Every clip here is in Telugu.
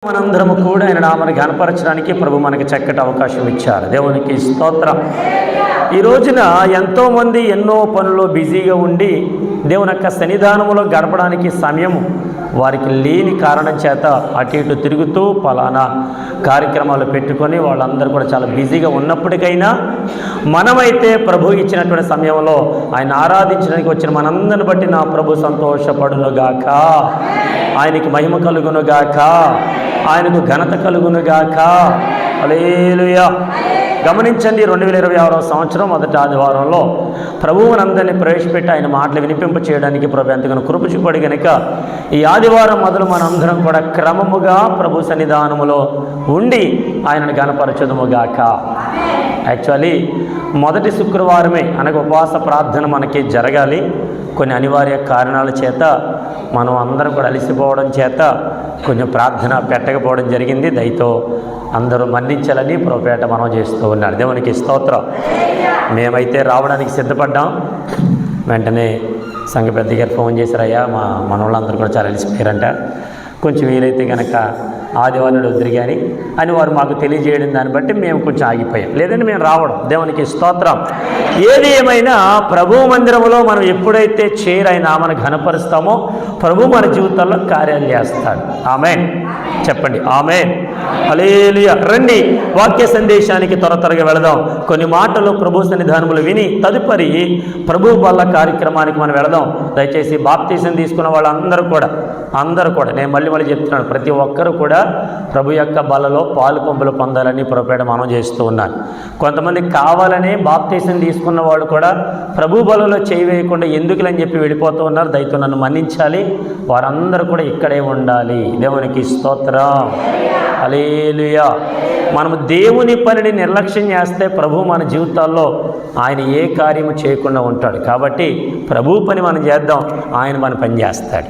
మనందరము కూడా ఆయన నామని ఘనపరచడానికి ప్రభు మనకి చక్కటి అవకాశం ఇచ్చారు. దేవునికి స్తోత్రం. ఈ రోజున ఎంతోమంది ఎన్నో పనుల్లో బిజీగా ఉండి దేవుని యొక్క సన్నిధానంలో గడపడానికి సమయం వారికి లేని కారణం చేత అటు ఇటు తిరుగుతూ పలానా కార్యక్రమాలు పెట్టుకొని వాళ్ళందరూ కూడా చాలా బిజీగా ఉన్నప్పటికైనా మనమైతే ప్రభు ఇచ్చినటువంటి సమయంలో ఆయన ఆరాధించడానికి వచ్చిన మనందరిని బట్టి నా ప్రభు సంతోషపడునుగాక, ఆయనకి మహిమ కలుగునుగాక, ఆయనకు ఘనత కలుగునుగాక. హల్లెలూయా. గమనించండి, 2026వ సంవత్సరం మొదటి ఆదివారంలో ప్రభువునందరినీ ప్రవేశపెట్టి ఆయన మాటలు వినిపింప చేయడానికి ప్రభు ఎంతగానో కృప చూపాడు కనుక ఈ ఆదివారం మొదలు మనందరం కూడా క్రమముగా ప్రభు సన్నిధానములో ఉండి ఆయనను ఘనపరచుదుముగాక. యాక్చువల్లీ మొదటి శుక్రవారమే అనగా ఉపవాస ప్రార్థన మనకి జరగాలి. కొన్ని అనివార్య కారణాల చేత మనం అందరం కూడా అలసిపోవడం చేత కొంచెం ప్రార్థన పెట్టకపోవడం జరిగింది. దయతో అందరూ మన్నించాలని ప్రభుపేట మనం చేస్తూ ఉన్నారు. దేవునికి స్తోత్రం. మేమైతే రావడానికి సిద్ధపడ్డాం. వెంటనే సంఘ పెద్ద గారు ఫోన్ చేశారయ్యా, మా మనోళ్ళందరూ కూడా చాలా అలసిపోయారంట, కొంచెం వీలైతే కనుక ఆదివారం వద్దురు కానీ అని వారు మాకు తెలియజేయడం దాన్ని బట్టి మేము కొంచెం ఆగిపోయాం, లేదంటే మేము రావడం. దేవునికి స్తోత్రం. ఏది ఏమైనా ప్రభు మందిరంలో మనం ఎప్పుడైతే ఆయన నామను ఘనపరుస్తామో ప్రభు మన జీవితాల్లో కార్యాలు చేస్తాడు. ఆమేన్ చెప్పండి. ఆమేన్. హల్లెలూయా. రండి వాక్య సందేశానికి త్వరగా వెళదాం. కొన్ని మాటలు ప్రభు సన్నిధానములు విని తదుపరి ప్రభు వల్ల కార్యక్రమానికి మనం వెళదాం. దయచేసి బాప్తీసం తీసుకున్న వాళ్ళందరూ కూడా నేను మళ్ళీ చెప్తున్నాను, ప్రతి ఒక్కరూ కూడా ప్రభు యొక్క బలలో పాలు పంపులు పొందాలని ప్రభుపేట మనం చేస్తూ ఉన్నాను. కొంతమంది కావాలనే బాప్తీసం తీసుకున్న వాళ్ళు కూడా ప్రభు బలలో చేయవేయకుండా ఎందుకులని చెప్పి వెళ్ళిపోతూ ఉన్నారు. దయతో నన్ను మన్నించాలి. వారందరూ కూడా ఇక్కడే ఉండాలి. దేవునికి స్తోత్రం. హల్లెలూయా. మనము దేవుని పనిని నిర్లక్ష్యం చేస్తే ప్రభు మన జీవితాల్లో ఆయన ఏ కార్యము చేయకుండా ఉంటాడు. కాబట్టి ప్రభు పని మనం చేద్దాం, ఆయన మన పని చేస్తాడు.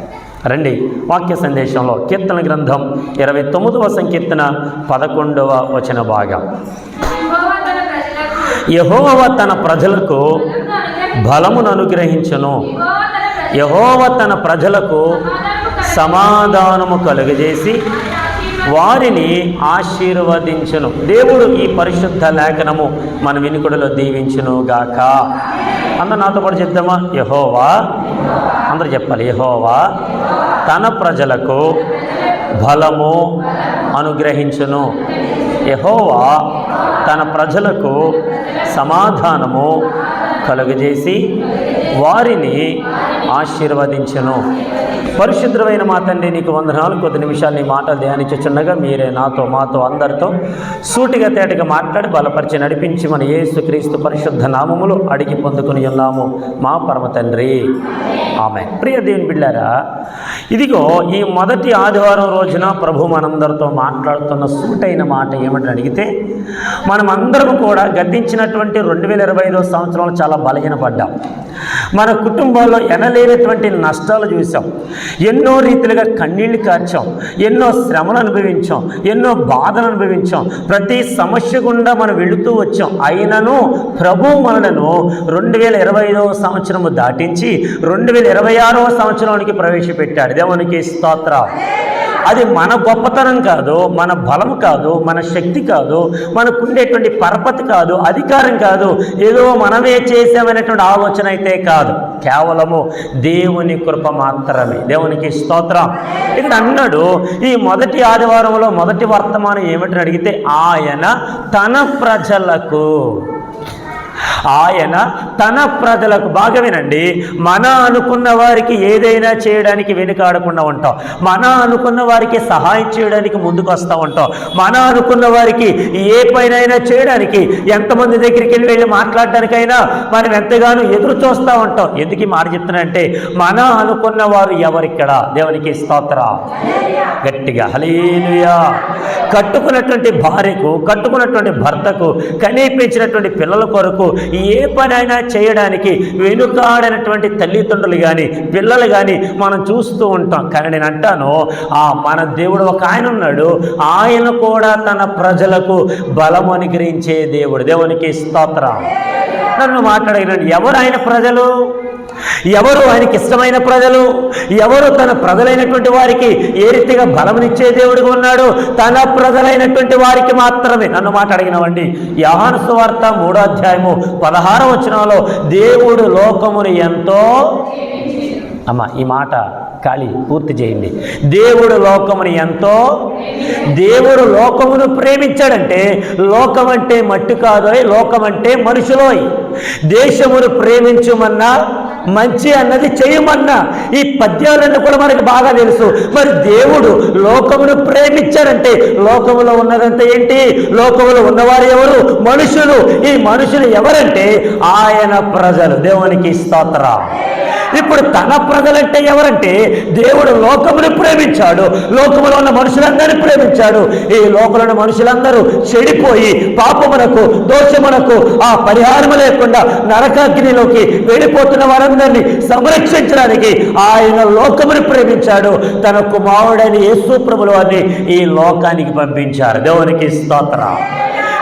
రండి వాక్య సందేశంలో కీర్తన గ్రంథం 29వ సంకీర్తన 11వ వచన భాగం. యెహోవా తన ప్రజలకు బలమును అనుగ్రహించును, యెహోవా తన ప్రజలకు సమాధానము కలుగజేసి వారిని ఆశీర్వదించును. దేవుడు ఈ పరిశుద్ధ లేఖనము మన వినికుడిలో దీవించునుగాక. అందరూ నాతో పాటు చెప్దామా? యెహోవా, అందరూ చెప్పాలి, యెహోవా తన ప్రజలకు బలము అనుగ్రహించును, యెహోవా తన ప్రజలకు సమాధానము కలుగజేసి వారిని ఆశీర్వదించును. పరిశుద్ధమైన మా తండ్రి, నీకు వందనాలు. కొద్ది నిమిషాలు నీ మాటలు ధ్యానించుచుండగా మీరే మాతో అందరితో సూటిగా తేటగా మాట్లాడి బలపరిచి నడిపించి మన యేసుక్రీస్తు పరిశుద్ధ నామములు అడిగి పొందుకుని ఉన్నాము మా పరమ తండ్రి. ఆమేన్. ప్రియ దేవుని బిడ్డలారా, ఇదిగో ఈ మొదటి ఆదివారం రోజున ప్రభు మనందరితో మాట్లాడుతున్న సూటైన మాట ఏమిటని అడిగితే, మనమందరం కూడా గతించినటువంటి 2025వ సంవత్సరంలో చాలా బలహీనపడ్డాం. మన కుటుంబాల్లో ఎనలేనటువంటి నష్టాలు చూసాం, ఎన్నో రీతిలుగా కన్నీళ్లు కార్చాం, ఎన్నో శ్రమలు అనుభవించాం, ఎన్నో బాధలు అనుభవించాం, ప్రతి సమస్య గుండా మనం వెళుతూ వచ్చాం. అయినను ప్రభు మనలను 2025వ సంవత్సరము దాటించి 2026వ సంవత్సరానికి ప్రవేశపెట్టాడు. దేవునికి స్తోత్రం. అది మన గొప్పతనం కాదు, మన బలం కాదు, మన శక్తి కాదు, మనకుండేటువంటి పరపతి కాదు, అధికారం కాదు, ఏదో మనమే చేసామనేటువంటి ఆలోచన అయితే కాదు. కేవలము దేవుని కృప మాత్రమే. దేవునికి స్తోత్రం. ఇక్కడ అన్నాడు, ఈ మొదటి ఆదివారంలో మొదటి వర్తమానం ఏమిటని అడిగితే, ఆయన తన ప్రజలకు బాగా వినండి, మన అనుకున్న వారికి ఏదైనా చేయడానికి వెనుకాడకుండా ఉంటాం, మన అనుకున్న వారికి సహాయం చేయడానికి ముందుకు వస్తూ ఉంటాం, మన అనుకున్న వారికి ఏ పైనైనా చేయడానికి ఎంతమంది దగ్గరికి వెళ్ళి మాట్లాడడానికైనా మనం ఎంతగానో ఎదురు చూస్తూ ఉంటాం. ఎందుకు ఈ మాట చెప్తున్నానంటే, మన అనుకున్న వారు ఎవరిక్కడ? దేవునికి స్తోత్రం. గట్టిగా హల్లెలూయా. కట్టుకున్నటువంటి భార్యకు, కట్టుకున్నటువంటి భర్తకు, కనిపించినటువంటి పిల్లల కొరకు ఏ పనైనా చేయడానికి వెనుకాడనటువంటి తల్లిదండ్రులు కానీ పిల్లలు కానీ మనం చూస్తూ ఉంటాం. కానీ నేను అంటాను, మన దేవుడు ఒక ఆయన ఉన్నాడు, ఆయన కూడా తన ప్రజలకు బలం అనుగ్రహించే దేవుడు. దేవునికి స్తోత్రం. నన్ను మాట్లాడగలండి, ఎవరు ఆయన ప్రజలు? ఎవరు ఆయనకి ఇష్టమైన ప్రజలు, ఎవరు తన ప్రజలైనటువంటి వారికి ఏ రీతిగా బలమునిచ్చే దేవుడిగా ఉన్నాడు, తన ప్రజలైనటువంటి వారికి మాత్రమే. నన్ను మాట అడిగినవండి, యోహాను సువార్త 3వ అధ్యాయము 16వ వచనంలో దేవుడు లోకమును ఎంతో, అమ్మ ఈ మాట ఖాళీ పూర్తి చేయండి. దేవుడు లోకమును ఎంతో, దేవుడు లోకమును ప్రేమించాడంటే లోకం అంటే మట్టి కాదోయ్, లోకం అంటే మనుషులోయ్. దేశమును ప్రేమించుమన్నా మంచి అన్నది చేయమన్నా, ఈ పద్యాలన్నీ కూడా మనకు బాగా తెలుసు. మరి దేవుడు లోకమును ప్రేమించాడంటే లోకములో ఉన్నదంతా ఏంటి? లోకములో ఉన్నవారు ఎవరు? మనుషులు. ఈ మనుషులు ఎవరంటే ఆయన ప్రజలు. దేవునికి స్తోత్రం. ఇప్పుడు తన ప్రజలంటే ఎవరంటే దేవుడు లోకమును ప్రేమించాడు, లోకములో ఉన్న మనుషులందరినీ ప్రేమించాడు. ఈ లోకంలో ఉన్న మనుషులందరూ చెడిపోయి పాపమునకు దోషమునకు ఆ పరిహారము లేకుండా నరకాగ్నిలోకి వెళ్ళిపోతున్న వారందరినీ సంరక్షించడానికి ఆయన లోకమును ప్రేమించాడు. తన కుమారుడైన యేసు ప్రభుల వారిని ఈ లోకానికి పంపించారు. దేవునికి స్తోత్రం.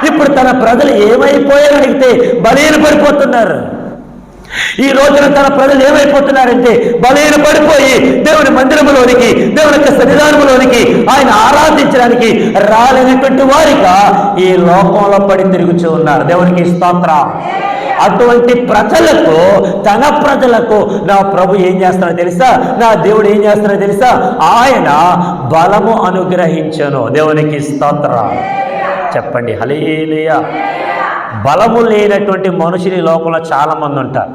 ఇప్పుడు తన ప్రజలు ఏమైపోయారని అడిగితే బలహీనపడిపోతున్నారు. ఈ రోజున తన ప్రజలు ఏమైపోతున్నారంటే బలహీనపడిపోయి దేవుని మందిరములోనికి, దేవుని యొక్క సన్నిధానములోనికి ఆయన ఆరాధించడానికి రాలేనటువంటి వారిగా ఈ లోకంలో పడి తిరుగుతూ ఉన్నారు. దేవునికి స్తోత్రం. అటువంటి ప్రజలకు, తన ప్రజలకు నా ప్రభు ఏం చేస్తాడో తెలుసా? నా దేవుడు ఏం చేస్తాడో తెలుసా? ఆయన బలము అనుగ్రహించను. దేవునికి స్తోత్రం. చెప్పండి హల్లెలూయా. బలము లేనటువంటి మనుషులు ఈ లోకంలో చాలామంది ఉంటారు.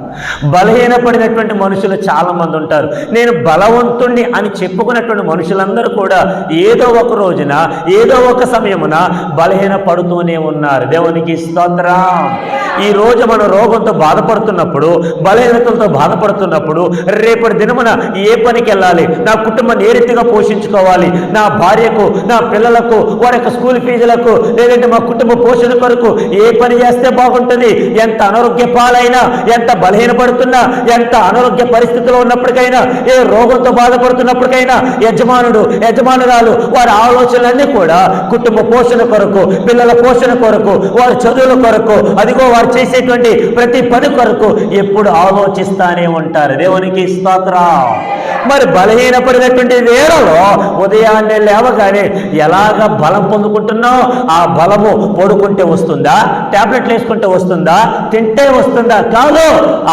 బలహీనపడినటువంటి మనుషులు చాలామంది ఉంటారు. నేను బలవంతుణ్ణి అని చెప్పుకున్నటువంటి మనుషులందరూ కూడా ఏదో ఒక రోజున, ఏదో ఒక సమయమున బలహీనపడుతూనే ఉన్నారు. దేవునికి స్తోత్రం. ఈ రోజు మనం రోగంతో బాధపడుతున్నప్పుడు, బలహీనతలతో బాధపడుతున్నప్పుడు, రేపటి దినమున ఏ పనికి వెళ్ళాలి, నా కుటుంబాన్ని ఏ రీతిగా పోషించుకోవాలి, నా భార్యకు, నా పిల్లలకు, వారి యొక్క స్కూల్ ఫీజులకు, లేదంటే మా కుటుంబ పోషణ కొరకు ఏ పని చేస్తే బాగుంటుంది, ఎంత అనారోగ్య పాలైనా, ఎంత బలహీనపడుతున్నా, ఎంత అనారోగ్య పరిస్థితిలో ఉన్నప్పటికైనా, ఏ రోగంతో బాధపడుతున్నప్పటికైనా యజమానుడు, యజమానురాలు వారి ఆలోచనలన్నీ కూడా కుటుంబ పోషణ కొరకు, పిల్లల పోషణ కొరకు, వారి చదువుల కొరకు, అదిగో వారు చేసేటువంటి ప్రతి పని కొరకు ఎప్పుడు ఆలోచిస్తానే ఉంటారు. దేవునికి స్తోత్రం. మరి బలహీనపడినటువంటి వేళలో ఉదయాన్నే లేవగానే ఎలాగ బలం పొందుకుంటున్నావు? ఆ బలము పడుకుంటే వస్తుందా? టాబ్లెట్లు వేసుకుంటే వస్తుందా? తింటే వస్తుందా? కాదు,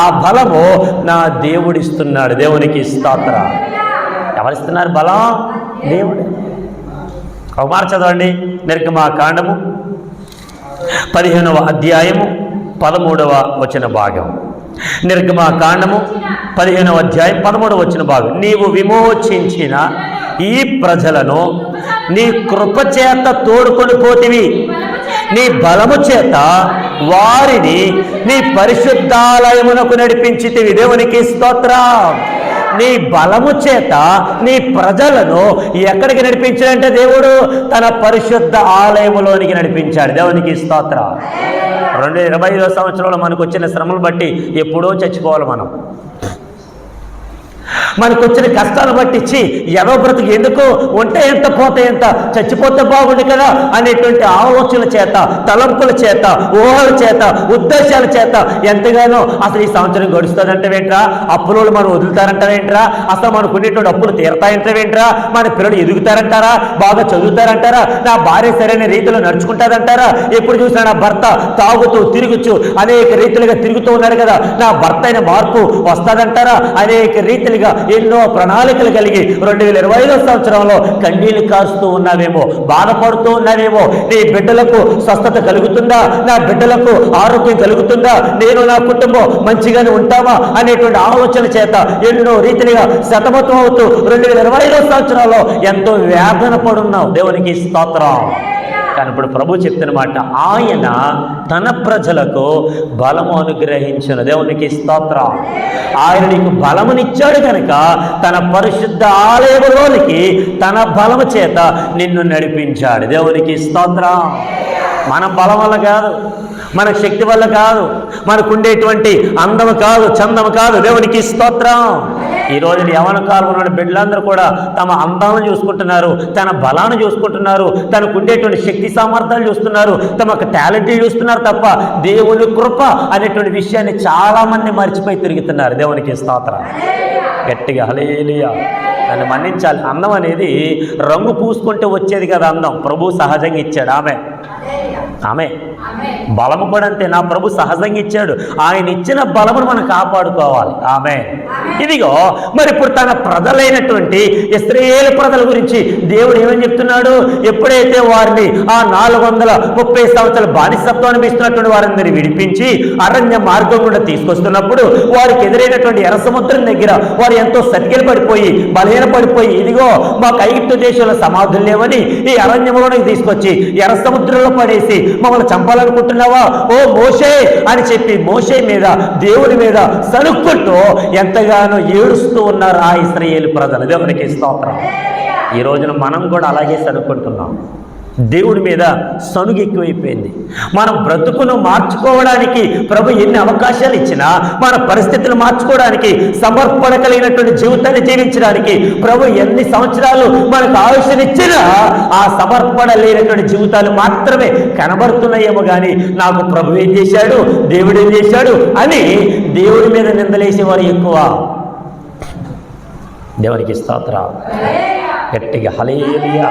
ఆ బలము నా దేవుడిస్తున్నాడు. దేవునికి స్తోత్రం. ఎవరిస్తున్నారు బలం? దేవుడు. ఒక మాట చదవండి. నిర్గమాకాండము 15వ అధ్యాయము 13వ వచన భాగం. నిర్గమాకాండము 15వ అధ్యాయం 13వ వచన భాగం. నీవు విమోచించిన ఈ ప్రజలను నీ కృపచేత తోడుకొని పోతివి, నీ బలము చేత వారిని నీ పరిశుద్ధాలయమునకు నడిపించితివి. దేవునికి స్తోత్రం. నీ బలము చేత నీ ప్రజలను ఎక్కడికి నడిపించాడంటే దేవుడు తన పరిశుద్ధ ఆలయములోనికి నడిపించాడు. దేవునికి స్తోత్రం. 2025వ సంవత్సరంలో మనకు వచ్చిన శ్రమలు బట్టి ఎప్పుడో చచ్చిపోవాలి మనం. మనకు వచ్చిన కష్టాలు పట్టించి ఎదో బ్రతుకు ఎందుకు, ఉంటే ఎంత పోతే ఎంత, చచ్చిపోతే బాగుంది కదా అనేటువంటి ఆలోచనల చేత, తలంపుల చేత, ఊహల చేత, ఉద్దేశాల చేత ఎంతగానో అసలు ఈ సంవత్సరం గడుస్తుందంటవేంట్రా, అప్పులు మనం వదులుతారంటావేంట్రా, అసలు మనకు ఉండేటువంటి అప్పులు తీరతాయంటావేంట్రా, మన పిల్లలు ఎదుగుతారంటారా, బాగా చదువుతారంటారా, నా భార్య సరైన రీతిలో నడుచుకుంటారంటారా, ఎప్పుడు చూసినా నా భర్త తాగుతూ తిరుగుచు అనేక రీతిలుగా తిరుగుతూ ఉన్నాడు కదా, నా భర్త అయిన మార్పు వస్తుందంటారా, అనేక రీతిలుగా ఎన్నో ప్రణాళికలు కలిగి 2025వ సంవత్సరంలో కన్నీళ్లు కారుస్తూ ఉన్నావేమో, బాధపడుతూ ఉన్నావేమో. నీ బిడ్డలకు స్వస్థత కలుగుతుందా, నా బిడ్డలకు ఆరోగ్యం కలుగుతుందా, నేను నా కుటుంబం మంచిగానే ఉంటామా అనేటువంటి ఆలోచన చేత ఎన్నో రీతిలుగా సతమతం అవుతూ 2025వ సంవత్సరంలో ఎంతో వేదన పడున్నావు. దేవునికి స్తోత్రం. కానీ ఇప్పుడు ప్రభు చెప్తున్నమాట, ఆయన తన ప్రజలకు బలము అనుగ్రహించను. దేవునికి స్తోత్రం. ఆయన నీకు బలమునిచ్చాడు కనుక తన పరిశుద్ధ ఆలయములోనికి తన బలము చేత నిన్ను నడిపించాడు. దేవునికి స్తోత్రం. మన బలం వల్ల కాదు, మన శక్తి వల్ల కాదు, మనకుండేటువంటి అందము కాదు, చందము కాదు. దేవునికి స్తోత్రం. ఈ రోజున యవన కాలంలో ఉన్న బిడ్డలందరూ కూడా తమ అందాలను చూసుకుంటున్నారు, తన బలాన్ని చూసుకుంటున్నారు, తనకు ఉండేటువంటి శక్తి సామర్థ్యాలు చూస్తున్నారు, తమ టాలెంట్ చూస్తున్నారు తప్ప దేవుని కృప అనేటువంటి విషయాన్ని చాలామంది మర్చిపోయి తిరుగుతున్నారు. దేవునికి స్తోత్రం. గట్టిగా హల్లెలూయా. నన్ను మన్నించాలి. అందం అనేది రంగు పూసుకుంటే వచ్చేది కదా అందం. ప్రభు సహజంగా ఇచ్చాడు. ఆమె బలము కూడా అంతే. నా ప్రభు సహజంగా ఇచ్చాడు. ఆయన ఇచ్చిన బలమును మనం కాపాడుకోవాలి. ఆమె ఇదిగో మరి ఇప్పుడు తన ప్రజలైనటువంటి ఇశ్రాయేలు ప్రజల గురించి దేవుడు ఏమని చెప్తున్నాడు? ఎప్పుడైతే వారిని ఆ 430 సంవత్సరాల బానిసత్వం అనిపిస్తున్నటువంటి వారందరినీ విడిపించి అరణ్య మార్గం గుండా తీసుకొస్తున్నప్పుడు వారికి ఎదురైనటువంటి ఎర్ర సముద్రం దగ్గర వారు ఎంతో సతికిల పడిపోయి బలహీనపడిపోయి, ఇదిగో మాకు ఐగుప్తు దేశంలో సమాధులు లేవని ఈ అరణ్యంలోకి తీసుకొచ్చి ఎర్ర సముద్రంలో పడేసి మమ్మల్ని చంపాలనుకుంటున్నావా ఓ మోషే అని చెప్పి మోషే మీద దేవుని మీద సనుక్కుంటూ ఎంతగానో ఏడుస్తూ ఉన్నారు ఆ ఇశ్రాయేలు ప్రజలు. దేవునికి స్తోత్రం. ఈ రోజున మనం కూడా అలాగే సనుక్కుంటున్నాం. దేవుడి మీద సనుగు ఎక్కువైపోయింది. మన బ్రతుకును మార్చుకోవడానికి ప్రభు ఎన్ని అవకాశాలు ఇచ్చినా మన పరిస్థితులు మార్చుకోవడానికి, సమర్పణ కలిగినటువంటి జీవితాన్ని జీవించడానికి ప్రభు ఎన్ని సంవత్సరాలు మనకు ఆయుష్నిచ్చినా ఆ సమర్పణ లేనటువంటి జీవితాలు మాత్రమే కనబడుతున్నాయేమో కానీ నాకు ప్రభు ఏం చేశాడు, దేవుడు ఏం చేశాడు అని దేవుడి మీద నిందలేసేవారు ఎక్కువ. దేవునికి స్తోత్రం. గట్టిగా హల్లెలూయా.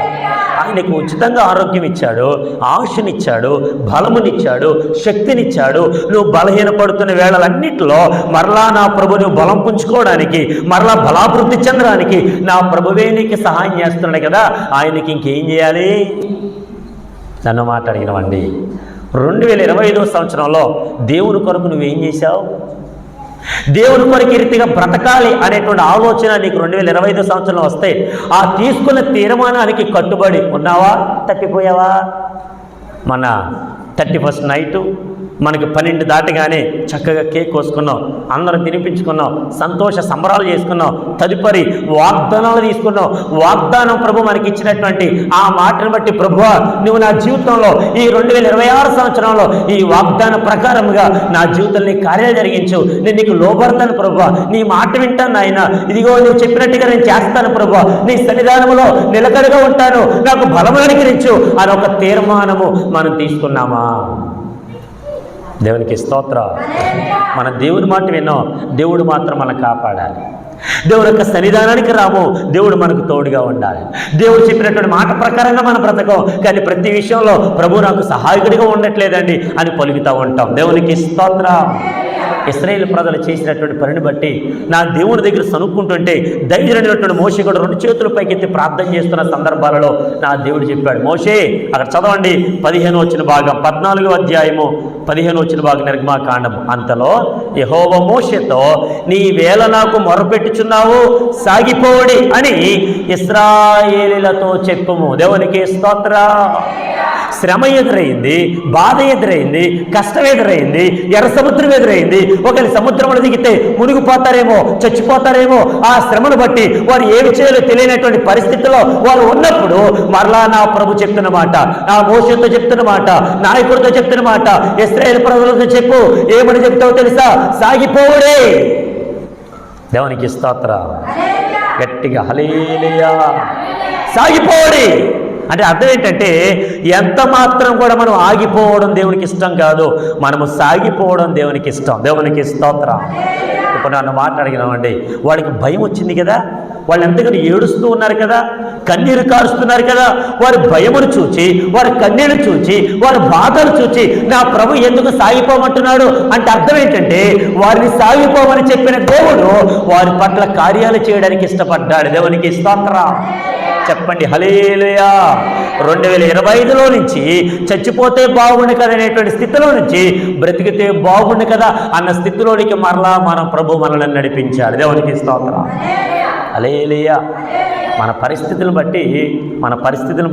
ఆయనకు ఉచితంగా ఆరోగ్యం ఇచ్చాడు, ఆయుష్నిచ్చాడు, బలమునిచ్చాడు, శక్తినిచ్చాడు. నువ్వు బలహీనపడుతున్న వేళలన్నింటిలో మరలా నా ప్రభు నువ్వు బలం పుంజుకోవడానికి, మరలా బలాభివృద్ధి చెందడానికి నా ప్రభువే నీకు సహాయం చేస్తున్నాడు కదా. ఆయనకి ఇంకేం చేయాలి? నన్ను మాట్లాడినవండి. 2025 సంవత్సరంలో దేవుని కొరకు నువ్వేం చేశావు? దేవుని కొరకు ఈ రీతిగా బ్రతకాలి అనేటువంటి ఆలోచన నీకు 2025 సంవత్సరంలో వస్తే ఆ తీసుకున్న తీర్మానానికి కట్టుబడి ఉన్నావా, తప్పిపోయావా? మన 31st నైటు మనకి 12 దాటగానే చక్కగా కేక్ కోసుకున్నాం, అందరం తినిపించుకున్నాం, సంతోష సంబరాలు చేసుకున్నాం, తదుపరి వాగ్దానాలు తీసుకున్నాం. వాగ్దానం ప్రభు మనకి ఇచ్చినటువంటి ఆ మాటను బట్టి ప్రభువా నువ్వు నా జీవితంలో ఈ 2026 సంవత్సరంలో ఈ వాగ్దాన ప్రకారముగా నా జీవితంలో నీ కార్యాలు జరిగించు, నేను నీకు లోబడతాను ప్రభువా, నీ మాట వింటాను ఆయన, ఇదిగో నువ్వు చెప్పినట్టుగా నేను చేస్తాను ప్రభువా, నీ సన్నిధానంలో నిలకడగా ఉంటాను, నాకు బలము అనుగ్రహించు అని ఒక తీర్మానము మనం తీసుకున్నామా? దేవునికి స్తోత్రం. మన దేవుని మాట విన్నాం, దేవుడు మాత్రం మనం కాపాడాలి. దేవుడు యొక్క సన్నిధానానికి రాము, దేవుడు మనకు తోడుగా ఉండాలి. దేవుడు చెప్పినటువంటి మాట ప్రకారంగా మనం బ్రతకం, కానీ ప్రతి విషయంలో ప్రభు నాకు సహాయకుడిగా ఉండట్లేదండి అని పలుకుతూ ఉంటాం. దేవునికి స్తోత్రం. ఇశ్రాయేలు ప్రజలు చేసినటువంటి పనిని బట్టి నా దేవుని దగ్గర సనుక్కుంటుంటే ధైర్యమైనటువంటి మోషే కూడా 2 చేతుల పైకెత్తి ప్రార్థన చేస్తున్న సందర్భాలలో నా దేవుడు చెప్పాడు, మోషే అక్కడ చదవండి 15 వచ్చిన భాగం 14వ అధ్యాయము 15 వచ్చిన భాగం నిర్గమాకాండము. అంతలో యెహోవా మోషేతో నీ వేళ నాకు మొరపెట్టుచున్నావు సాగిపోడి అని ఇశ్రాయేలీలతో చెప్పుము. దేవునికి స్తోత్రం. శ్రమ ఎదురైంది, బాధ ఎదురైంది, కష్టం ఎదురైంది, ఎర్ర సముద్రం ఎదురైంది. ఒకరి సముద్రంలో దిగితే మునిగిపోతారేమో, చచ్చిపోతారేమో. ఆ శ్రమను బట్టి వారు ఏమి చేయాలో తెలియనటువంటి పరిస్థితిలో వారు ఉన్నప్పుడు మరలా నా ప్రభు చెప్తున్న మాట, నా మోషేతో చెప్తున్న మాట, నాయకుడితో చెప్తున్న మాట, ఇశ్రాయేలు ప్రజలతో చెప్పు. ఏమని చెప్తావో తెలుసా? సాగిపోవుడే. దేవునికి స్తోత్రం. గట్టిగా హల్లెలూయా. సాగిపోవుడి అంటే అర్థం ఏంటంటే ఎంత మాత్రం కూడా మనం ఆగిపోవడం దేవునికి ఇష్టం కాదు, మనము సాగిపోవడం దేవునికి ఇష్టం. దేవునికి స్తోత్రం. ఇప్పుడు నన్ను మాట్లాడినామండి, వాడికి భయం వచ్చింది కదా, వాళ్ళు ఎంతగానో ఏడుస్తూ ఉన్నారు కదా, కన్నీరు కారుస్తున్నారు కదా. వారి భయమును చూచి, వారి కన్నీరు చూచి, వారి బాధలు చూచి నా ప్రభు ఎందుకు సాగిపోమంటున్నాడు అంటే అర్థం ఏంటంటే వారిని సాగిపోమని చెప్పిన దేవుడు వారి పట్ల కార్యాలు చేయడానికి ఇష్టపడ్డాడు. దేవునికి స్తోత్రం. చెప్పండి హల్లెలూయా. 2025లో నుంచి చచ్చిపోతే బాగుండు కదా అనేటువంటి స్థితిలో నుంచి బ్రతికితే బాగుండు కదా అన్న స్థితిలోనికి మరలా మన ప్రభు మనల్ని నడిపించాడు. దేవునికి స్తోత్రం. హల్లెలూయా. మన పరిస్థితులను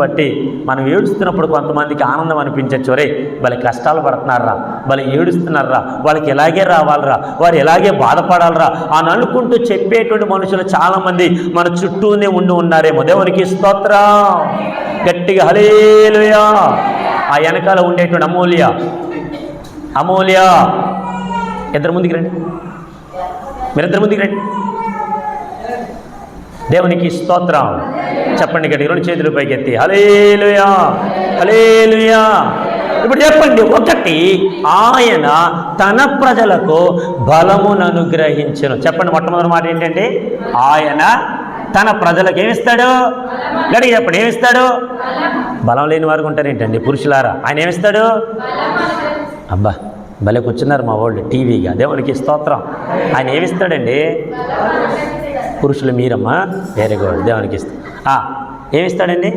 బట్టి మనం ఏడుస్తున్నప్పుడు కొంతమందికి ఆనందం అనిపించచ్చు, రే వాళ్ళ కష్టాలు పడుతున్నారా, వాళ్ళు ఏడుస్తున్నారా, వాళ్ళకి ఎలాగే రావాలరా, వారు ఎలాగే బాధపడాలరా అని అనుకుంటూ చెప్పేటువంటి మనుషులు చాలామంది మన చుట్టూనే ఉన్నారేమో. దేవునికి స్తోత్రం. గట్టిగా హల్లెలూయా. ఆ వెనకాల ఉండేటువంటి అమూల్య ఇద్దరు ముందుకు రండి, మీరిద్దరు ముందుకు రండి. దేవునికి స్తోత్రం. చెప్పండి గట్టిగా, రెండు చేతులు పైకెత్తి హల్లెలూయా, హల్లెలూయా. ఇప్పుడు చెప్పండి, ఒకటి, ఆయన తన ప్రజలకు బలమును అనుగ్రహించును. చెప్పండి, మొట్టమొదటి మాట ఏంటంటే ఆయన తన ప్రజలకు ఏమిస్తాడు? గట్టిగా చెప్పండి, ఏమిస్తాడు? బలం లేని వారికి ఉంటారు ఏంటండి పురుషులారా, ఆయన ఏమిస్తాడు? అబ్బా భలే కూర్చున్నారు మా వాళ్ళు టీవీగా. దేవునికి స్తోత్రం. ఆయన ఏమిస్తాడండి? పురుషులు మీరమ్మా, వెరీ గుడ్. దేవునికి ఏమిస్తాడండి?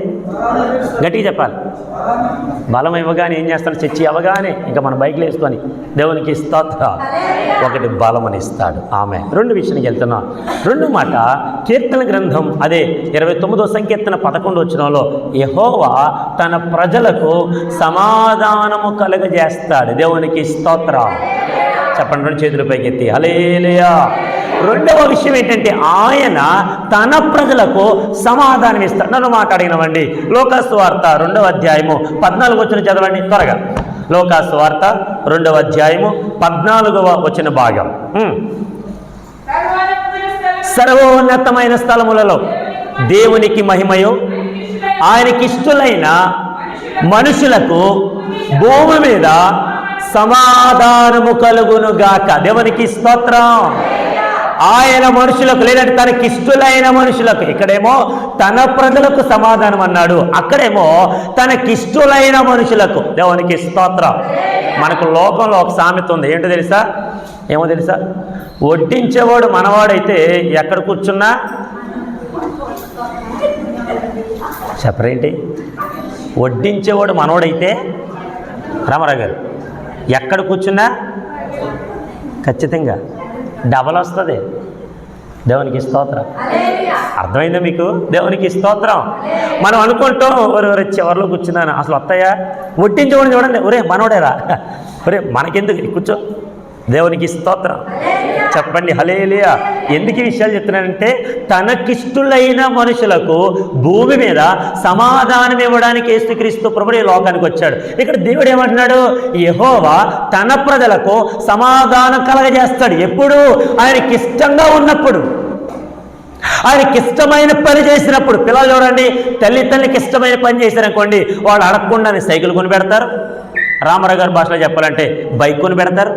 గట్టిగా చెప్పాలి. బలం ఇవ్వగానే ఏం చేస్తాడు? చర్చి అవ్వగానే ఇంకా మన బైక్లు వేసుకొని దేవునికి స్తోత్రం. ఒకటి బలమని ఇస్తాడు. ఆమె రెండు విషయానికి వెళ్తున్నాం. రెండు మాట కీర్తన గ్రంథం అదే 29వ సంకీర్తన 11వ వచనంలో యెహోవా తన ప్రజలకు సమాధానము కలుగజేస్తాడు. దేవునికి స్తోత్రం. చెప్పండి, రెండు చేతుల పైకెత్తి హల్లెలూయా. రెండవ విషయం ఏంటంటే ఆయన తన ప్రజలకు సమాధానం ఇస్తాడు. నన్ను మాట్లాడినవండి. లోకాసు వార్త 2వ అధ్యాయము 14వ వచనం చదవండి త్వరగా. లోకాసు వార్త 2వ అధ్యాయము 14వ వచన భాగం. సర్వోన్నతమైన స్థలములలో దేవునికి మహిమయు ఆయనకిష్టులైన మనుషులకు భూమి మీద సమాధానము కలుగునుగాక. దేవునికి స్తోత్రం. ఆయన మనుషులకు, లేదంటే తనకిష్టులైన మనుషులకు. ఇక్కడేమో తన ప్రజలకు సమాధానం అన్నాడు, అక్కడేమో తనకిష్టులైన మనుషులకు. దేవునికి స్తోత్రం. మనకు లోకంలో ఒక సామెత ఉంది, ఏంటో తెలుసా? ఏమో తెలుసా? వడ్డించేవాడు మనవాడైతే ఎక్కడ కూర్చున్నా చెప్పరేంటి? వడ్డించేవాడు మనవాడైతే రామారావు గారు ఎక్కడ కూర్చున్నా ఖచ్చితంగా డబల్ వస్తుంది. దేవునికి స్తోత్రం. అర్థమైందా మీకు? దేవునికి స్తోత్రం. మనం అనుకుంటాం ఒరే చివరిలో కూర్చున్నాను, అసలు వస్తాయా? వడ్డించేవాడిని చూడండి, ఒరే మనోడేరా, ఒరే మనకెందుకు కూర్చో. దేవునికి స్తోత్రం. చెప్పండి హల్లెలూయా. ఎందుకు ఈ విషయాలు చెప్తున్నానంటే తనకిష్టులైన మనుషులకు భూమి మీద సమాధానం ఇవ్వడానికి యేసుక్రీస్తు ప్రభువు ఈ లోకానికి వచ్చాడు. ఇక్కడ దేవుడు ఏమంటున్నాడు? యెహోవా తన ప్రజలకు సమాధానం కలగజేస్తాడు. ఎప్పుడు? ఆయనకి ఇష్టంగా ఉన్నప్పుడు, ఆయనకి ఇష్టమైన పని చేసినప్పుడు. పిల్లలు చూడండి, తల్లికి ఇష్టమైన పని చేశారనుకోండి, వాళ్ళు అడగకుండానే సైకిల్ కొని పెడతారు. రామారావు గారి భాషలో చెప్పాలంటే బైక్ కొని పెడతారు.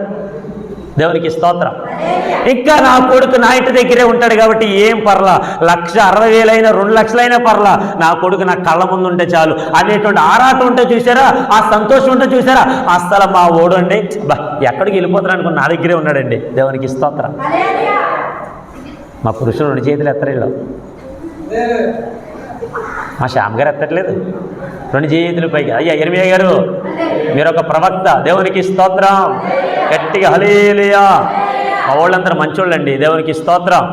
దేవునికి స్తోత్రం. ఇంకా నా కొడుకు నా ఇంటి దగ్గరే ఉంటాడు కాబట్టి ఏం పర్లా, 1,60,000 అయినా 2 లక్షలైనా పర్లా, నా కొడుకు నా కళ్ళ ముందు ఉంటే చాలు అనేటువంటి ఆరాటం ఉంటే చూసారా, ఆ సంతోషం ఉంటే చూసారా. అస్సలు మా ఓడు అండి ఎక్కడికి వెళ్ళిపోతారు అనుకుని నా దగ్గరే ఉన్నాడండి. దేవునికి స్తోత్రం. మా పురుషులు 2 చేతులు ఎత్తరేళ్ళు, మా శ్యామ్ గారు ఎత్తట్లేదు. 2 చేతులు పైకి. అయ్యా ఇర్మియా గారు మీరు ఒక ప్రవక్త. దేవునికి స్తోత్రం. గట్టిగా హల్లెలూయా. మా వాళ్ళందరూ మంచోళ్ళండి. దేవునికి స్తోత్రం.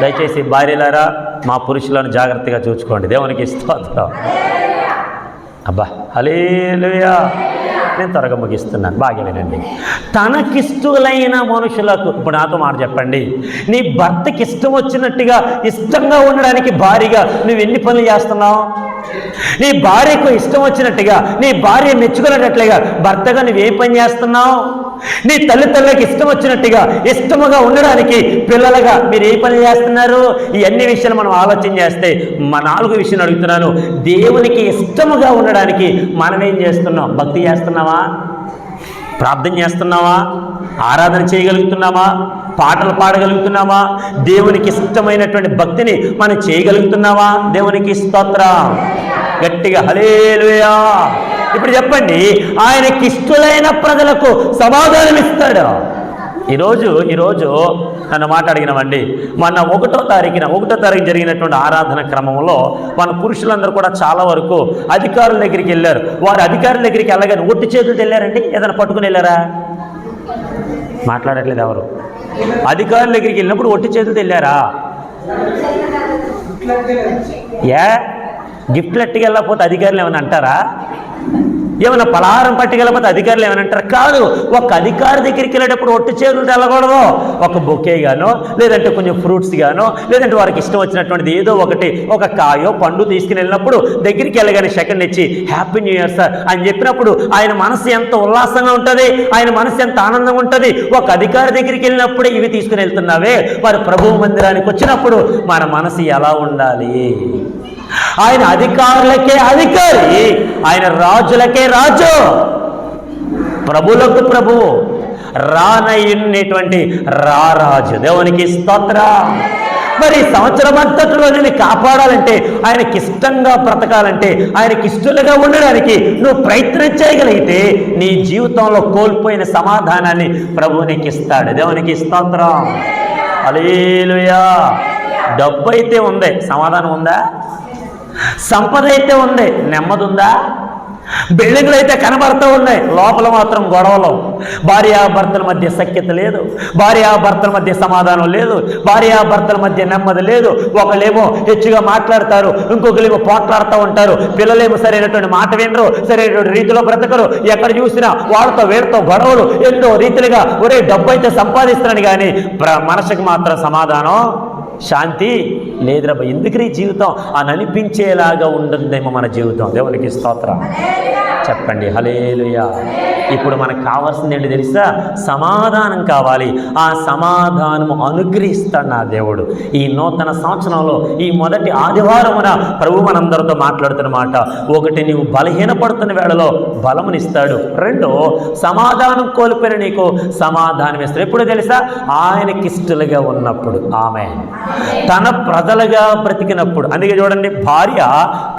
దయచేసి భార్యలారా మా పురుషులను జాగ్రత్తగా చూసుకోండి. దేవునికి స్తోత్రం. అబ్బా హల్లెలూయా. నేను త్వరగా ముగిస్తున్నాను, బాగా వినండి. తనకిష్టులైన మనుషులకు. ఇప్పుడు నాతో మాట చెప్పండి, నీ భర్తకి ఇష్టం వచ్చినట్టుగా ఇష్టంగా ఉండడానికి భారీగా నువ్వు ఎన్ని పనులు చేస్తున్నావు? నీ భార్యకు ఇష్టం వచ్చినట్టుగా, నీ భార్య మెచ్చుకునేటట్లుగా భర్తగా నువ్వేం పని చేస్తున్నావు? నీ తల్లిదండ్రులకు ఇష్టం వచ్చినట్టుగా ఇష్టముగా ఉండడానికి పిల్లలుగా మీరు ఏ పని చేస్తున్నారు? ఇవన్నీ విషయాలు మనం ఆలోచన చేస్తే మా 4 విషయాలు అడుగుతున్నాను. దేవునికి ఇష్టముగా ఉండడానికి మనం ఏం చేస్తున్నాం? భక్తి చేస్తున్నావా? ప్రార్థన చేస్తున్నావా? ఆరాధన చేయగలుగుతున్నామా? పాటలు పాడగలుగుతున్నామా? దేవునికి ఇష్టమైనటువంటి భక్తిని మనం చేయగలుగుతున్నావా? దేవునికి స్తోత్రం. గట్టిగా హల్లెలూయా. ఇప్పుడు చెప్పండి, ఆయనకి ఇష్టలైన ప్రజలకు సమాధానం ఇస్తాడు. ఈరోజు నన్ను మాట్లాడినామండి. మొన్న 1వ తారీఖు జరిగినటువంటి ఆరాధన క్రమంలో మన పురుషులందరూ కూడా చాలా వరకు అధికారుల దగ్గరికి వెళ్ళారు. వారు అధికారుల దగ్గరికి వెళ్ళగానే ఒట్టి చేతులతో వెళ్ళారండి. ఏదైనా పట్టుకుని వెళ్ళారా? మాట్లాడట్లేదు ఎవరు. అధికారుల దగ్గరికి వెళ్ళినప్పుడు ఒట్టి చేతులతో వెళ్ళారా? గిఫ్ట్లు ఎట్టుకు వెళ్ళకపోతే అధికారులు ఏమైనా అంటారా? ఏమైనా పలహారం పట్టుకెళ్ళకపోతే అధికారులు ఏమనంటారు? కాదు. ఒక అధికారి దగ్గరికి వెళ్ళేటప్పుడు ఒట్టి చేతులు తెల్లకూడదు. ఒక బొకే గానో, లేదంటే కొంచెం ఫ్రూట్స్ గానో, లేదంటే వారికి ఇష్టం వచ్చినటువంటిది ఏదో ఒకటి, ఒక కాయో పండు తీసుకుని వెళ్ళినప్పుడు దగ్గరికి వెళ్ళగానే సెకండ్ ఇచ్చి హ్యాపీ న్యూ ఇయర్ సార్ అని చెప్పినప్పుడు ఆయన మనసు ఎంత ఉల్లాసంగా ఉంటుంది, ఆయన మనసు ఎంత ఆనందంగా ఉంటుంది. ఒక అధికారి దగ్గరికి వెళ్ళినప్పుడే ఇవి తీసుకుని వెళ్తున్నావే, వారు ప్రభువు మందిరానికి వచ్చినప్పుడు మన మనసు ఎలా ఉండాలి? ఆయన అధికారులకే అధికారి, ఆయన రాజులకే రాజు, ప్రభులకు ప్రభువు, రానయ్యున్నటువంటి రారాజు. దేవునికి స్తోత్రం. మరి సంవత్సరం అంతటిలో నేను కాపాడాలంటే, ఆయనకి ఇష్టంగా బ్రతకాలంటే, ఆయనకి ఇష్టలుగా ఉండడానికి నువ్వు ప్రయత్నం చేయగలిగితే నీ జీవితంలో కోల్పోయిన సమాధానాన్ని ప్రభువు నీకు ఇస్తాడు. దేవునికి స్తోత్రం. హల్లెలూయా. డబ్బు అయితే ఉంది, సమాధానం ఉందా? సంపద అయితే ఉంది, నెమ్మది ఉందా? బిల్డింగ్లు అయితే కనబడుతూ ఉన్నాయి, లోపల మాత్రం గొడవలు. భార్యాభర్తల మధ్య సఖ్యత లేదు, భార్యాభర్తల మధ్య సమాధానం లేదు, భార్యాభర్తల మధ్య నెమ్మది లేదు. ఒకళ్ళేమో హెచ్చుగా మాట్లాడతారు, ఇంకొకరేమో పోట్లాడుతూ ఉంటారు. పిల్లలేమో సరైనటువంటి మాట వినరు, సరైనటువంటి రీతిలో బ్రతకరు. ఎక్కడ చూసినా వాళ్ళతో వీళ్ళతో గొడవలు, ఎన్నో రీతిలుగా ఒరే డబ్బు అయితే సంపాదిస్తున్నాను కానీ మనసుకు మాత్రం సమాధానం, శాంతి లేదురా. ఎందుకు ఈ జీవితం అని అనిపించేలాగా ఉంటుందేమో మన జీవితం. దేవునికి స్తోత్రం చెప్పండి. హల్లెలూయా. ఇప్పుడు మనకు కావాల్సింది ఏంటి తెలుసా? సమాధానం కావాలి. ఆ సమాధానము అనుగ్రహిస్తాడు నా దేవుడు. ఈ నూతన సంవత్సరంలో ఈ మొదటి ఆదివారమున ప్రభు మనందరితో మాట్లాడుతున్నమాట. ఒకటి, నీవు బలహీనపడుతున్న వేళలో బలమునిస్తాడు. రెండు, సమాధానం కోల్పోయిన నీకు సమాధానం ఇస్తాడు. ఎప్పుడు తెలుసా? ఆయనకిష్టలుగా ఉన్నప్పుడు, ఆమె తన ప్రజలుగా బ్రతికినప్పుడు. అందుకే చూడండి, భార్య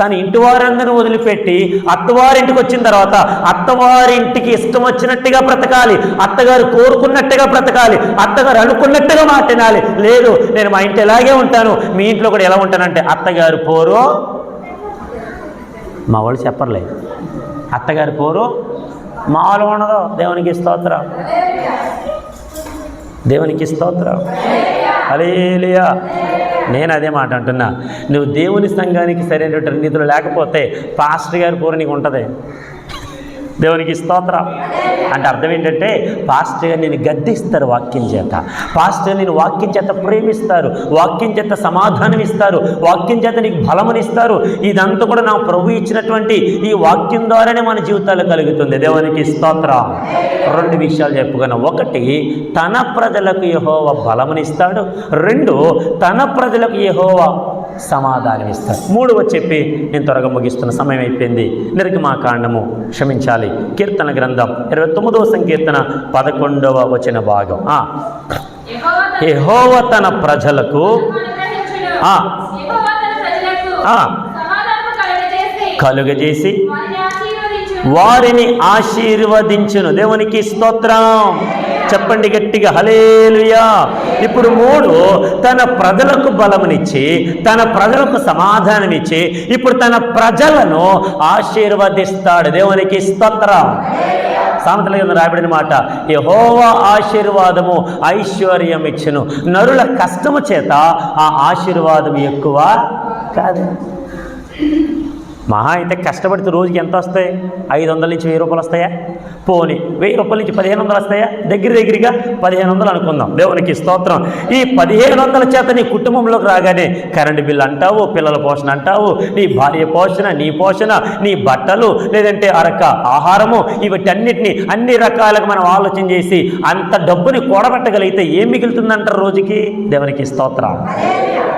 తన ఇంటి వారందరిని వదిలిపెట్టి అత్తవారింటికి వచ్చిన తర్వాత అత్తవారింటికి ఇష్టం వచ్చినట్టుగా బ్రతకాలి, అత్తగారు కోరుకున్నట్టుగా బ్రతకాలి, అత్తగారు అనుకున్నట్టుగా మాట్లాడాలి. లేదు, నేను మా ఇంటి ఎలాగే ఉంటాను, మీ ఇంట్లో కూడా ఎలా ఉంటానంటే అత్తగారు పోరు, మా వాళ్ళు చెప్పర్లేదు, అత్తగారు పోరు మాలో ఉండదు. దేవునికి స్తోత్రం. దేవునికి స్తోత్రం. హల్లెలూయా. నేను అదే మాట అంటున్నా. నువ్వు దేవుని సంఘానికి సరైనటువంటి రీతిలో లేకపోతే పాస్టర్ గారి పూర నీకు ఉంటుంది. దేవునికి స్తోత్రం. అంటే అర్థం ఏంటంటే, పాస్టర్ గారు నేను గద్దిస్తారు వాక్యం చేత, పాస్టర్ నేను వాక్యం చేత ప్రేమిస్తారు, వాక్యం చేత సమాధానం ఇస్తారు, వాక్యం చేత నీకు బలమునిస్తారు. ఇదంతా కూడా నా ప్రభు ఇచ్చినటువంటి ఈ వాక్యం ద్వారానే మన జీవితాలు కలుగుతుంది. దేవునికి స్తోత్రం. రెండు విషయాలు చెప్పుకున్నాం. ఒకటి, తన ప్రజలకు యెహోవా బలమునిస్తాడు. రెండు, తన ప్రజలకు యెహోవా సమాధానం ఇస్తాడు. మూడవ చెప్పి నేను త్వరగా ముగిస్తున్న సమయం అయిపోయింది. నిర్గమాకాండము, క్షమించాలి, కీర్తన గ్రంథం 29వ సంకీర్తన 11వ వచన భాగం. యెహోవా తన ప్రజలకు కలుగజేసి వారిని ఆశీర్వదించును. దేవునికి స్తోత్రం. చెప్పండి గట్టిగా హల్లెలూయా. ఇప్పుడు మూడు, తన ప్రజలకు బలమునిచ్చి, తన ప్రజలకు సమాధానం ఇచ్చి, ఇప్పుడు తన ప్రజలను ఆశీర్వదిస్తాడు. దేవునికి స్తోత్రం. సామెతల గ్రంథంలో రాయబడిన మాట, యెహోవా ఆశీర్వాదము ఐశ్వర్యం ఇచ్చును. నరుల కష్టము చేత ఆ ఆశీర్వాదం ఎక్కువ కాదు. మహా అయితే కష్టపడితే రోజుకి ఎంత వస్తాయి? 500 నుంచి 1000 రూపాయలు వస్తాయా? పోనీ 1000 రూపాయల నుంచి 1500 వస్తాయా? దగ్గరగా 1500 అనుకుందాం. దేవునికి స్తోత్రం. ఈ 1500 చేత నీ కుటుంబంలోకి రాగానే కరెంటు బిల్లు అంటావు, పిల్లల పోషణ అంటావు, నీ భార్య పోషణ, నీ పోషణ, నీ బట్టలు, లేదంటే అరక ఆహారము, వీటన్నిటిని అన్ని రకాలుగా మనం ఆలోచన చేసి అంత డబ్బుని కూడబెట్టగలిగితే ఏం మిగులుతుందంటారు రోజుకి? దేవునికి స్తోత్రం.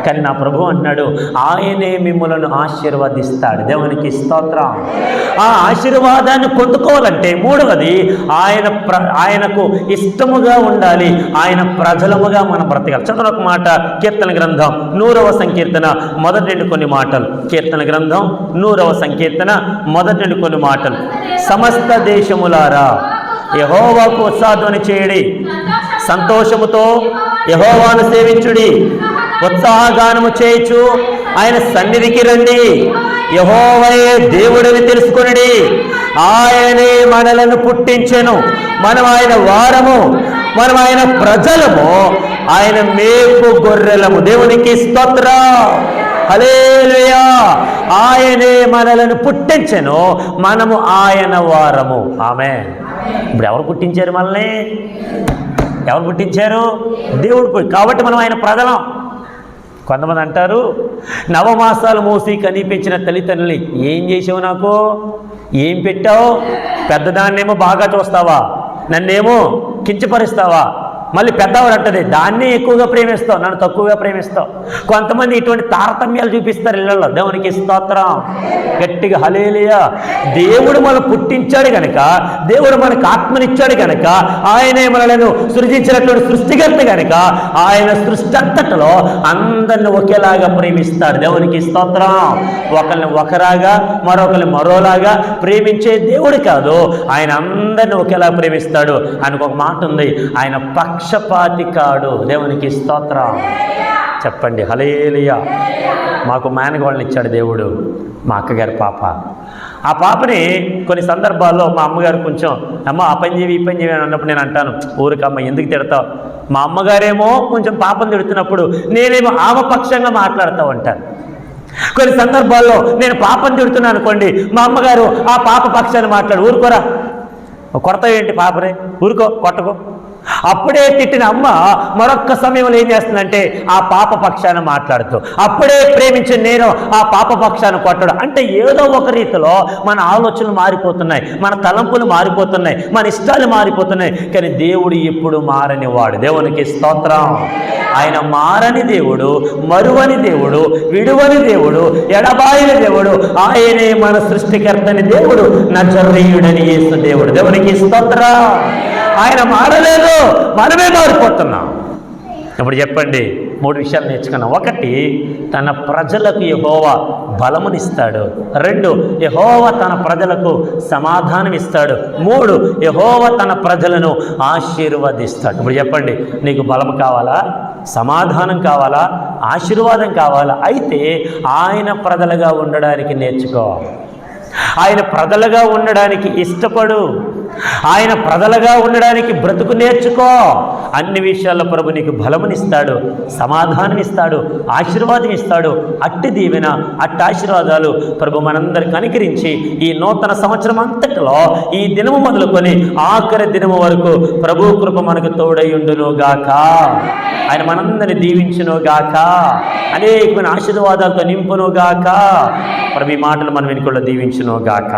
కానీ నా ప్రభు అంటున్నాడు, ఆయనే మిమ్మలను ఆశీర్వదిస్తాడు. దేవునికి స్తోత్రం. ఆ ఆశీర్వాదాన్ని పొందుకోవాలంటే మూడవది, ఆయనకు ఇష్టముగా ఉండాలి, ఆయన ప్రజలముగా మనం బ్రతకాలి. చదువు ఒక మాట, కీర్తన గ్రంథం 100వ సంకీర్తన మొదటి నుండి కొన్ని మాటలు. కీర్తన గ్రంథం 100వ సంకీర్తన మొదటి నుండి కొన్ని మాటలు. సమస్త దేశములారా యెహోవాకు ఉత్సాహధ్వని చేయుడి, సంతోషముతో యెహోవాను సేవించుడి, ఉత్సాహగానము చేయుచు ఆయన సన్నిధికి రండి. యెహోవాయే దేవుడని తెలుసుకొనుడి, ఆయనే మనలను పుట్టించెను, మనం ఆయన వారము, మనం ఆయన ప్రజలము, ఆయన మేపు గొర్రెలము. దేవునికి స్తోత్రం. హల్లెలూయా. ఆయనే మనలను పుట్టించెను, మనము ఆయన వారము. ఆమేన్. ఇప్పుడు ఎవరు పుట్టించారు మనల్ని? ఎవరు పుట్టించారు? దేవుడు. కాబట్టి మనం ఆయన ప్రజలం. కొంతమంది అంటారు, నవమాసాలు మోసి కనిపించిన తల్లిదండ్రులు ఏం చేసావు, నాకు ఏం పెట్టావు? పెద్దదాన్నేమో బాగా చూస్తావా, నన్నేమో కించపరుస్తావా? మళ్ళీ పెద్దవాడు అంటది, దాన్నే ఎక్కువగా ప్రేమిస్తావు, నన్ను తక్కువగా ప్రేమిస్తావు. కొంతమంది ఇటువంటి తారతమ్యాలు చూపిస్తారు ఇళ్లలో. దేవునికి స్తోత్రం. గట్టిగా హల్లెలూయా. దేవుడు మనం పుట్టించాడు కనుక, దేవుడు మనకు ఆత్మనిచ్చాడు కనుక, ఆయనే మనలను సృజించినటువంటి సృష్టికర్త కనుక, ఆయన సృష్టి అంతటిలో అందరిని ఒకేలాగా ప్రేమిస్తాడు. దేవునికి స్తోత్రం. ఒకరిని ఒకరాగా, మరొకరిని మరోలాగా ప్రేమించే దేవుడు కాదు, ఆయన అందరిని ఒకేలా ప్రేమిస్తాడు. ఆయనకు ఒక మాట ఉంది, ఆయన పక్షపాతి కాడు. దేవునికి స్తోత్రం. చెప్పండి హల్లెలూయా. మాకు మేనగోళ్ళని ఇచ్చాడు దేవుడు, మా అక్కగారి పాప. ఆ పాపని కొన్ని సందర్భాల్లో మా అమ్మగారు కొంచెం, అమ్మ ఆ పని చేవి ఈ పని చేవి అని అన్నప్పుడు నేను అంటాను, ఊరికమ్మ ఎందుకు తిడతావు? మా అమ్మగారేమో కొంచెం పాపను తిడుతున్నప్పుడు నేనేమో ఆమె పక్షంగా మాట్లాడుతూ ఉంటాను. కొన్ని సందర్భాల్లో నేను పాపను తిడుతున్నాను అనుకోండి, మా అమ్మగారు ఆ పాప పక్షాన్ని మాట్లాడు, ఊరుకోరా, కొడతావు ఏంటి పాపనే, ఊరుకో, కొట్టకో. అప్పుడే తిట్టిన అమ్మ మరొక్క సమయంలో ఏం చేస్తుందంటే ఆ పాప పక్షాన మాట్లాడుతూ, అప్పుడే ప్రేమించిన నేను ఆ పాప పక్షాన కొట్టడం. అంటే ఏదో ఒక రీతిలో మన ఆలోచనలు మారిపోతున్నాయి, మన తలంపులు మారిపోతున్నాయి, మన ఇష్టాలు మారిపోతున్నాయి. కానీ దేవుడు ఎప్పుడు మారని వాడు. దేవునికి స్తోత్రం. ఆయన మారని దేవుడు, మరువని దేవుడు, విడువని దేవుడు, ఎడబాయిన దేవుడు. ఆయనే మన సృష్టికర్తని దేవుడు, నజరేయుడని యేసు దేవుడు. దేవునికి స్తోత్రం. ఆయన మారలేదు, మనమే మారిపోతున్నాం. ఇప్పుడు చెప్పండి, 3 విషయాలు నేర్చుకున్నాం. 1, తన ప్రజలకు యెహోవా బలమునిస్తాడు. 2, యెహోవా తన ప్రజలకు సమాధానం ఇస్తాడు. 3, యెహోవా తన ప్రజలను ఆశీర్వదిస్తాడు. ఇప్పుడు చెప్పండి, నీకు బలం కావాలా, సమాధానం కావాలా, ఆశీర్వాదం కావాలా? అయితే ఆయన ప్రజలుగా ఉండడానికి నేర్చుకో. ఆయన ప్రజలుగా ఉండడానికి ఇష్టపడు. ఆయన ప్రజలుగా ఉండడానికి బ్రతుకు నేర్చుకో. అన్ని విషయాల్లో ప్రభు నీకు బలమునిస్తాడు, సమాధానం ఇస్తాడు, ఆశీర్వాదం ఇస్తాడు. అట్టి దీవెన, అట్టి ఆశీర్వాదాలు ప్రభు మనందరికి అనుకరించి ఈ నూతన సంవత్సరం అంతటిలో ఈ దినము మొదలుకొని ఆఖరి దినము వరకు ప్రభు కృప మనకు తోడయుండును గాక. ఆయన మనందరిని దీవించును గాక, అనేకమైన ఆశీర్వాదాలతో నింపును గాక. ప్రభు ఈ మాటలు మనం వెనుకల్లో దీవించును గాక.